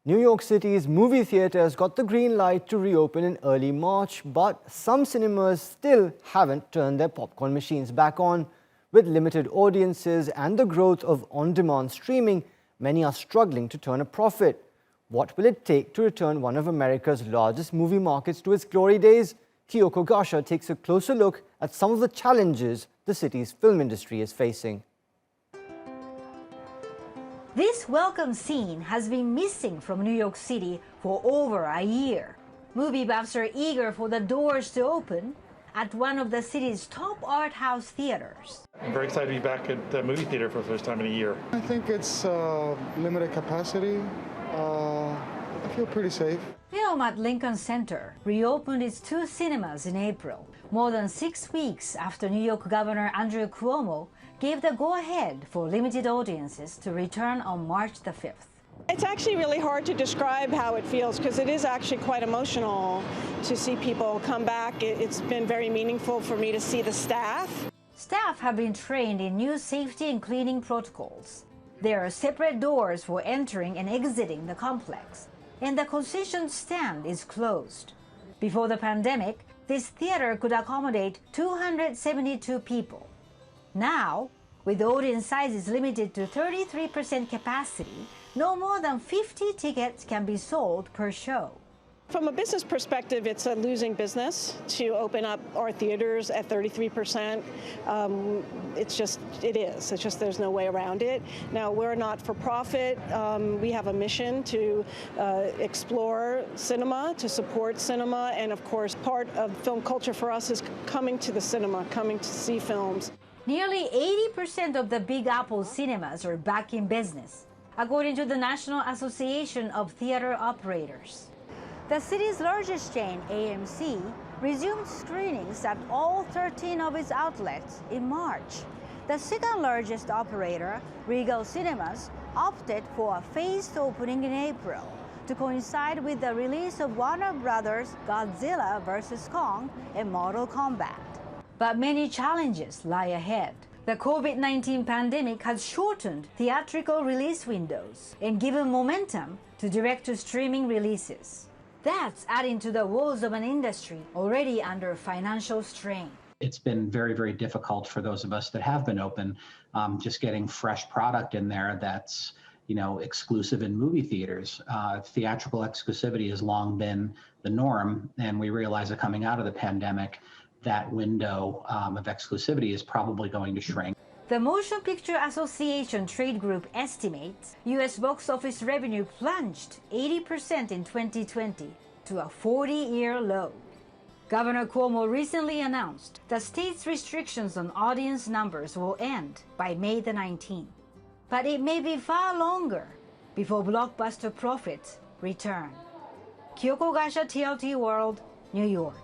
New York City's movie theaters got the green light to reopen in early March, but some cinemas still haven't turned their popcorn machines back on. With limited audiences and the growth of on-demand streaming, many are struggling to turn a profit. What will it take to return one of America's largest movie markets to its glory days? Kyoko Gasha takes a closer look at some of the challenges the city's film industry is facing. This welcome scene has been missing from New York City for over a year. Movie buffs are eager for the doors to open at one of the city's top art house theaters. I'm very excited to be back at the movie theater for the first time in a year. I think it's limited capacity. I feel pretty safe. Film at Lincoln Center reopened its 2 cinemas in April, more than 6 weeks after New York Governor Andrew Cuomo gave the go-ahead for limited audiences to return on March the 5th. It's actually really hard to describe how it feels because it is actually quite emotional to see people come back. It's been very meaningful for me to see the staff. Staff have been trained in new safety and cleaning protocols. There are separate doors for entering and exiting the complex, and the concession stand is closed. Before the pandemic, this theater could accommodate 272 people. Now, with audience sizes limited to 33% capacity, no more than 50 tickets can be sold per show. From a business perspective, it's a losing business to open up our theaters at 33%. It's just there's no way around it. Now, we're not for profit. We have a mission to explore cinema, to support cinema, and of course, part of film culture for us is coming to the cinema, coming to see films. Nearly 80% of the Big Apple cinemas are back in business, according to the National Association of Theater Operators. The city's largest chain, AMC, resumed screenings at all 13 of its outlets in March. The second largest operator, Regal Cinemas, opted for a phased opening in April to coincide with the release of Warner Brothers' Godzilla vs. Kong and Mortal Kombat. But many challenges lie ahead. The COVID-19 pandemic has shortened theatrical release windows and given momentum to direct-to-streaming releases. That's adding to the woes of an industry already under financial strain. It's been very, very difficult for those of us that have been open, just getting fresh product in there that's, exclusive in movie theaters. Theatrical exclusivity has long been the norm, and we realize that coming out of the pandemic, that window of exclusivity is probably going to shrink. The Motion Picture Association trade group estimates U.S. box office revenue plunged 80% in 2020 to a 40-year low. Governor Cuomo recently announced the state's restrictions on audience numbers will end by May the 19th. But it may be far longer before blockbuster profits return. Kyoko Gasha, TLT World, New York.